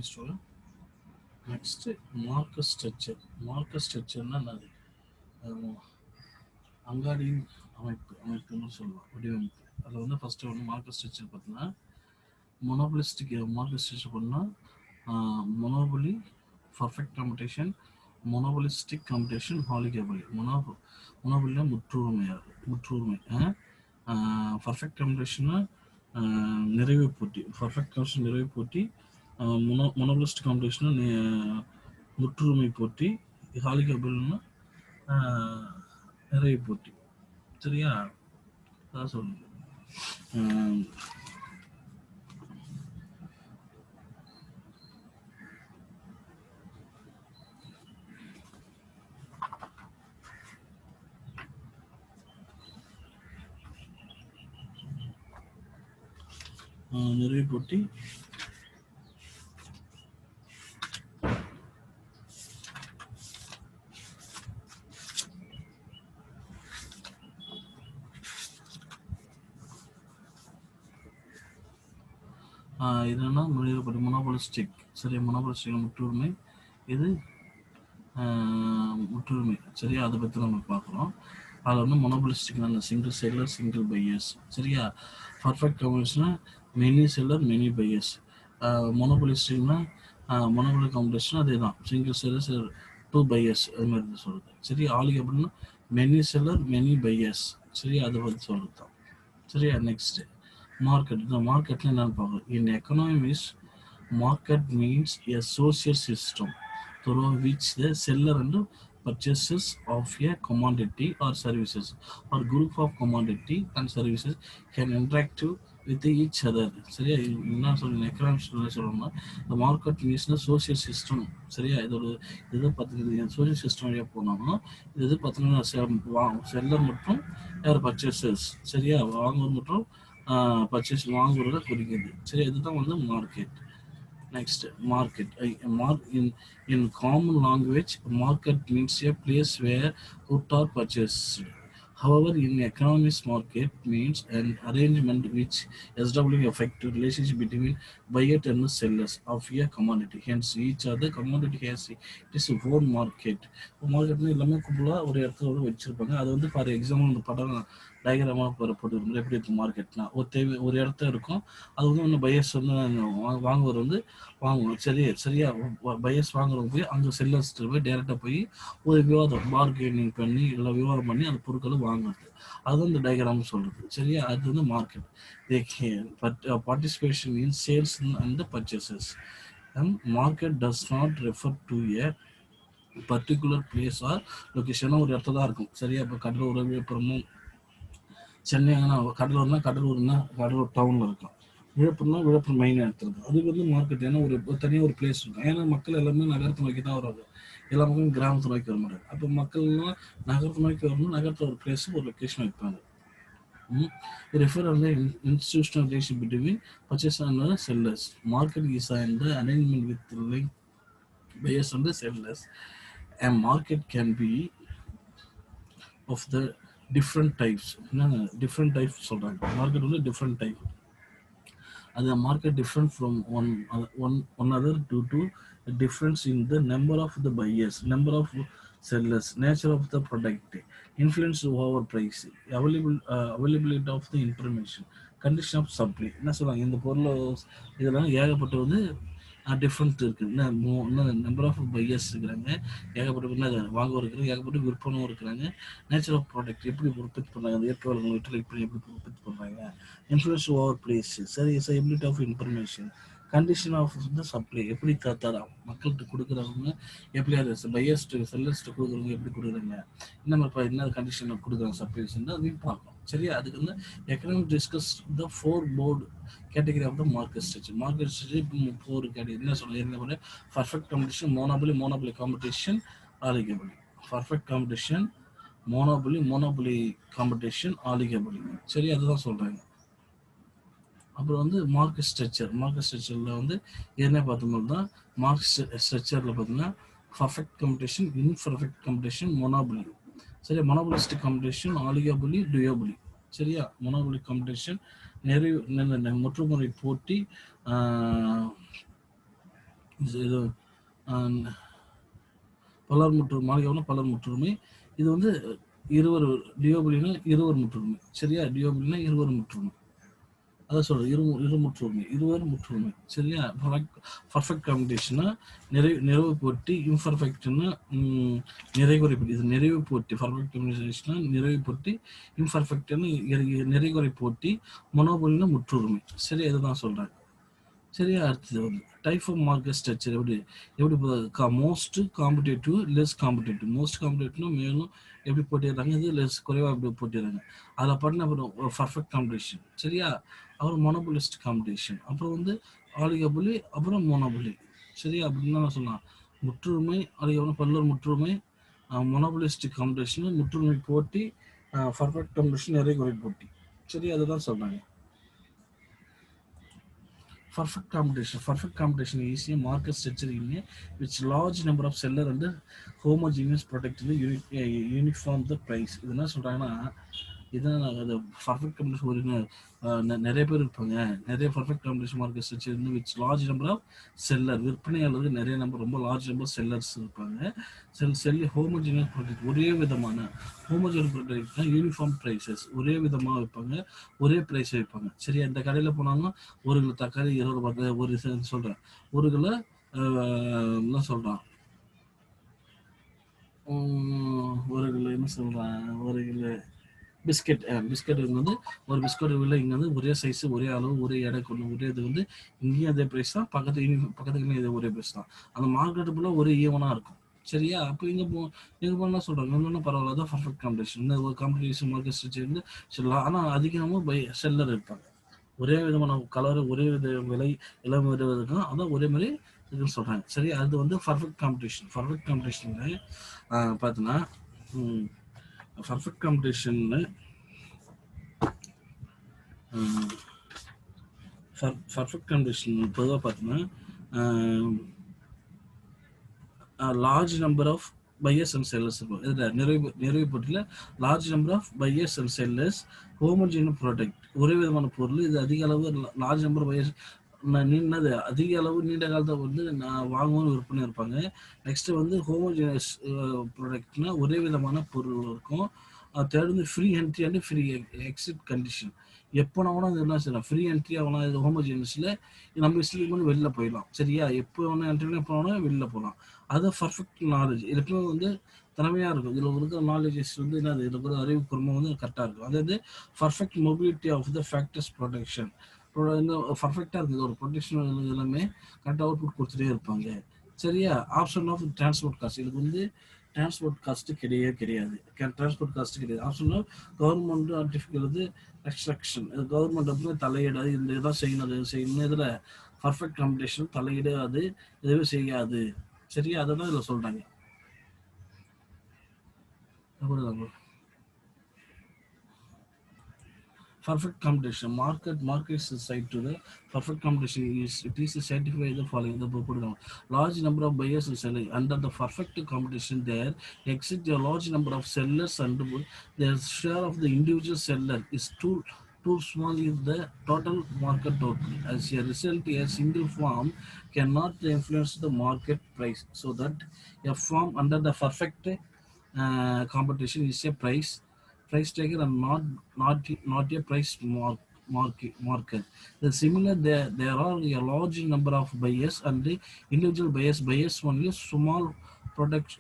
Student. Next market structure. Market ஸ்ட்ரக்சர்னா என்னது? அங்காடியின் அமைப்புன்னு சொல்லலாம், வடிவமைப்பு. அதில் வந்து ஃபஸ்ட்டு வந்து மார்க்கர் ஸ்ட்ரக்சர் பார்த்தீங்கன்னா மொனோபலிஸ்டிக் மார்க்கர் ஸ்ட்ரக்சர் பண்ணால் monopoly, perfect competition, monopolistic competition, oligopoly. மொனோபலினா முற்றுரிமை. பர்ஃபெக்ட் காம்படிஷன்னா நிறைவு போட்டி. பர்ஃபெக்ட் காம்படிஷன் நிறைவு போட்டி. மொனோபலிஸ்டிக் காம்படிஷன்னா முற்றுரிமை போட்டி. ஹாலிகேபல்னா நிறைவு போட்டி. சரியா? அதான் சொல்லுங்க. நிறைவு போட்டி, இதுனா மொனோபலிஸ்டிக். சரி, மொனோபலிஸ்டிக் முற்றுரிமை. இது முற்றுரிமை. சரியா? அதை பற்றி நம்ம பார்க்குறோம். அதில் வந்து மொனோபலிஸ்டிக்னா சிங்கிள் செல்லர், சிங்கிள் பையர்ஸ். சரியா? பர்ஃபெக்ட் காம்படிஷன்னா மெனி செல்லர், மெனி பையர்ஸ். மொனோபலிஸ்டிக்னா மொனோபலி காம்படிஷன் அதே தான், சிங்கிள் செல்லர், டூ பையர்ஸ், அது மாதிரி சொல்லுது. சரி, ஆலிக் அப்படின்னா மெனி செல்லர், மெனி பையர்ஸ். சரியா? அதை பற்றி சொல்லுது தான். சரியா? Next market. இந்த மார்க்கெட்டில் என்னென்னு பார்க்குறோம். இன் economics, market means a social system through which the seller and purchasers of a commodity or services or group of commodity and services can interact with each other. சரியா? என்ன சொல்லுங்க, எக்கனாமிக்ஸ் சொல்லணும்னா இந்த market மீன்ஸ்னா social system. சரியா? இதோட இது பார்த்தீங்கன்னா social system வழியாக போனாங்கன்னா இது பார்த்தீங்கன்னா செல்லர் மற்றும் யார் பர்ச்சேசர்ஸ். சரியா? வாங்குவது மற்றும் பர்ச்சேஸ் வாங்குறத குறிக்குது. சரி, இதுதான் வந்து market. Next, market. In common language, market means a place where goods are purchased. However, in economics, market means an arrangement which establishes effective relationship between buyer and sellers of a commodity. Hence, each other commodity has its own market. மார்க்கெட்னா எல்லாமே கும்பலாக ஒரு இடத்துல வச்சிருப்பாங்க. அது வந்து for example இந்த படம் டயக்ராமாக போட்டு எப்படி இருக்கும் மார்க்கெட்னா ஒரு இடத்த இருக்கும். அது வந்து ஒன்று பையர்ஸ் வந்து வாங்குவர் வந்து வாங்குவோம். சரியா? பையர்ஸ் வாங்குறவங்க போய் அங்கே செல்லர்ஸ்ட்டு போய் டேரெக்டாக போய் ஒரு விவாதம் பார்கெனிங் பண்ணி இல்லை விவாதம் பண்ணி அந்த பொருட்களை வாங்குறது. அதுதான் இந்த டயக்ராம் சொல்கிறது. சரியா? அது வந்து market. Participation in sales and purchases. Market does not refer to a particular place or லொக்கேஷனாக ஒரு இடத்துல தான் இருக்கும். சரியா? இப்போ கடலூர், விழுப்புரமும், சென்னை, கடலூர்னா கடலூர் டவுனில் இருக்கும். விழுப்புரம் மெயின் இடத்துல இருக்கும். அதுக்கு வந்து மார்க்கெட் ஏன்னா ஒரு தனியாக ஒரு பிளேஸ் இருக்கும். ஏன்னா மக்கள் எல்லாமே நகரத்தை நோக்கி தான் வராது. எல்லா மக்களும் கிராமத்தை நோக்கி வர மாட்டாங்க. அப்போ மக்கள்லாம் நகரத்தை நோக்கி வரணும், நகரத்தில் ஒரு பிளேஸ் ஒரு லொக்கேஷன் வைப்பாங்க. refer on the institutional relationship between purchasers and sellers. Market is an arrangement with link buyers and sellers. A market can be of the different types. Different types சொல்றாங்க. மார்க்கெட் வந்து different type. The market different from one another due to a difference in the number of the buyers, number of sellers, nature of the product, influence over price, availability of the information, condition of supply. என்ன சொல்றாங்க, இந்த பொருள் இதெல்லாம் ஏகப்பட்ட வந்து different இருக்குது. இன்னும் number of buyers இருக்கிறாங்க, ஏகப்பட்ட வாங்குவோர் இருக்கிறாங்க, ஏகப்பட்ட விற்பனும் இருக்கிறாங்க. நேச்சர் ஆஃப் ப்ராடக்ட் எப்படி உற்பத்தி பண்ணுறாங்க, அந்த இயற்கை வளங்கள் வீட்டில் எப்படி உற்பத்தி பண்ணுறாங்க, இன்ஃப்ளூயன்ஸ் ஓவர் பிளேஸ், சரி ability of information, condition of the supply, எப்படி மக்கள்கிட்ட கொடுக்குறவங்க எப்படி அது பையர்ஸ்ட்டு செல்லர்ஸ்ட்டு கொடுக்குறவங்க எப்படி கொடுக்குறாங்க, என்ன கண்டிஷன் கொடுக்குறாங்க சப்ளைஸ்ன்னு அதையும் பார்க்கணும். சரியா? அதுக்கு வந்து economic discuss the 4 broad category of the market structure. Market structure 4 category. என்ன சொல்லுங்க, perfect competition, monopoly competition, oligopoly. Perfect competition, monopoly competition, oligopoly. சரி, அதுதான் சொல்றாங்க. அப்புறம் வந்து மார்க்கெட் ஸ்ட்ரக்சரில் வந்து என்ன பார்த்தோம்னா தான் மார்க்கெட் ஸ்ட்ரக்சரில் பார்த்தீங்கன்னா perfect competition, imperfect competition, monopoly. சரியா? மொனோபலிஸ்டிக் காம்படிஷன், ஆலிகோபலி, டுயோபலி. சரியா? மொனோபலி காம்படிஷன் முற்றுமுறை போட்டி, இது பலர் முற்றுமை, மாளிகைனா பலர் முற்றுமை. இது வந்து இருவர், டியோபிலினா இருவர் முற்றுமை. சரியா? டியோபிலினா இருவர் முற்றுமை. அதான் சொல்றேன், இரு முற்றுமை, இருவர் முற்றுமை. சரியா? பர்ஃபெக்ட் காம்பினேஷனா நிறைவு போட்டி, இம்பர்ஃபெக்ட்னா நிறைகுறை போட்டி. இது நிறைவு போட்டி. பர்ஃபெக்ட் காம்பினேஷனா நிறைவு போட்டி, இம்பர்ஃபெக்ட்னா நிறைகுறை போட்டி, மொனோபொலினா முற்றுரிமை. சரியா? இதுதான் சொல்றாங்க. சரியா? அடுத்தது வந்து டைப் ஆஃப் மார்க்கெட் ஸ்ட்ரக்சர் எப்படி most competitive, less competitive. Most காம்படேட்டிவ்னா மேலும் எப்படி போட்டிடுறாங்க, இது லெஸ் குறைவாக எப்படி போட்டிடுறாங்க. அதில் பார்த்தீங்கன்னா அப்புறம் பர்ஃபெக்ட் காம்படிஷன். சரியா? அப்புறம் மொனோபொலிஸ்ட் காம்படிஷன், அப்புறம் வந்து ஆலிகபுலி, அப்புறம் மொனோபொலி. சரியா? அப்படின்னு தான் சொல்லலாம். முற்றுரிமை, ஆலிகபுலி பல்லர் முற்றுரிமை, மொனோபொலிஸ்டிக் காம்படிஷன் முற்றுரிமை போட்டி, பர்ஃபெக்ட் காம்படிஷன் நிறைகுறை போட்டி. சரியா? அதுதான் சொல்கிறாங்க. Perfect competition is a market structure in which large number of seller and homogeneous product in the uniform the price. இது என்ன சொல்றாங்கன்னா, இதான் அது பர்ஃபெக்ட் காம்படிஷன். ஒரு நிறைய பேர் இருப்பாங்க, நிறைய பர்ஃபெக்ட் காம்படிஷன் மார்க்கெட் ஸ்ட்ரக்சர் இருந்து which large number of seller, விற்பனையாளருக்கு நிறைய நம்பர், ரொம்ப லார்ஜ் நம்பர் செல்லர்ஸ் இருப்பாங்க. செல்லி ஹோமோஜினியஸ் ப்ராடக்ட், ஒரே விதமான ஹோமோஜினியஸ் ப்ராடக்ட்னா யூனிஃபார்ம் ப்ரைஸஸ், ஒரே விதமாக வைப்பாங்க, ஒரே ப்ரைஸ் வைப்பாங்க. சரியா? இந்த கடையில் போனாங்கன்னா ஒரு கிலோ தக்காளி 20 ரூபாய், ஒரு சொல்கிறேன், ஒரு கிலோ என்ன சொல்கிறான், ஒரு கிலோ என்ன சொல்கிறேன், ஒரு கிலோ பிஸ்கெட் வந்து ஒரு பிஸ்கெட் விலை இங்கே வந்து ஒரே சைஸு, ஒரே அளவு, ஒரே எடை கொண்டு, ஒரே இது வந்து இங்கேயும் அதே ப்ரைஸ் தான், பக்கத்துக்குமே இதே ஒரே ப்ரைஸ் தான். அந்த மார்க்கெட்டு ஃபுல்லாக ஒரே ஈவனாக இருக்கும். சரியா? அப்போ இங்கே போனால் சொல்கிறாங்க இன்னும் பரவாயில்ல, தான் பர்ஃபெக்ட் காம்படிஷன். இந்த ஒரு காம்படிஷன் மார்க்கெட் ஸ்ட்ரக்சர் சொல்லலாம். ஆனால் அதிகமாக செல்லர் இருப்பாங்க, ஒரே விதமான கலர், ஒரே வித விலை, எல்லாம் ஒரே இருக்கும், அதான் ஒரே மாதிரி இருக்குன்னு சொல்கிறாங்க. சரி, அது வந்து பர்ஃபெக்ட் காம்படிஷன். பர்ஃபெக்ட் காம்படிஷனில் பார்த்தீங்கன்னா பர்ஃபெக்ட் காம்படிஷன்னு பர்ஃபெக்ட் காம்படிஷன் பொதுவாக பார்த்தீங்கன்னா large number of buyers and sellers இருக்கும். இதில் நிறைவு போட்டியில் large number of buyers and sellers, homogeneous product, ஒரே விதமான பொருள். இது அதிக அளவு லார்ஜ் நம்பர் பையர்ஸ், நின்னது அதிக அளவு நீண்ட காலத்தை வந்து நான் வாங்குவோம் விற்பனை இருப்பாங்க. நெக்ஸ்ட்டு வந்து ஹோமோஜினியஸ் ப்ராடக்ட்னா ஒரே விதமான பொருள் இருக்கும். தேர்ட் வந்து free entry and free exit condition. எப்போனா கூட அது என்ன செய்யலாம், ஃப்ரீ என்ட்ரி ஆகலாம். இது ஹோமோஜினியஸில் நம்ம இஷ்டத்துக்கு வந்து வெளில போயிடலாம். சரியா? எப்போ வேணால் என்ட்ரி எப்போ வேணால் வெளில போகலாம். அது பர்ஃபெக்ட் நாலேஜ். இதுக்குமே வந்து திறமையாக இருக்கும். இதில் இருக்கிற நாலேஜஸ் வந்து என்னது, இதில் இருக்கிற அறிவு குறுமை வந்து கரெக்டாக இருக்கும். அதாவது perfect mobility of the factors production. பர்ஃபெக்டாக இருக்குது, ஒரு ப்ரொடெக்ஷன் எல்லாமே கரெக்டாக அவுட்புட் கொடுத்துட்டே இருப்பாங்க. சரியா? ஆப்ஷன் ஆஃப் டிரான்ஸ்போர்ட் காஸ்ட், இதுக்கு வந்து டிரான்ஸ்போர்ட் காஸ்ட்டு கிடையாது. டிரான்ஸ்போர்ட் காஸ்ட்டு கிடையாது. ஆப்ஷன் ஆஃப் கவர்மெண்ட் ஆர்டிஃபிக்கிறது ரெஸ்ட்ரக்ஷன், இது கவர்மெண்ட் வந்து தலையிடாது, இந்த இதான் செய்யணும், அது செய்யணும். இதில் பர்ஃபெக்ட் காம்படிஷன் தலையிடாது, எதுவும் செய்யாது. சரியா? அதை தான் இதில் சொல்கிறாங்க. Perfect competition. Market is side to the perfect competition is it is certified the following the large number of buyers and sellers under the perfect competition there exist a large number of sellers and their share of the individual seller is too small if the total market total. As a result, a single firm cannot influence the market price, so that a firm under the perfect competition is a price taker and not a price marker. The similar there are a large number of buyers and the individual buyers only small product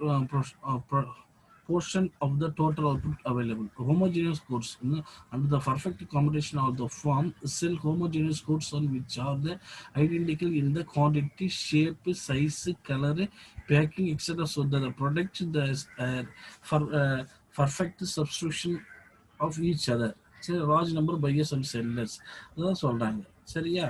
portion of the total output available. Homogeneous goods under the perfect combination of the firm sell homogeneous goods on which are the identical in the quantity, shape, size, color, packing, etc. So that the product for perfect substitution of each other. சரி, large number buyers and sellers அதான் சொல்கிறாங்க. சரியா?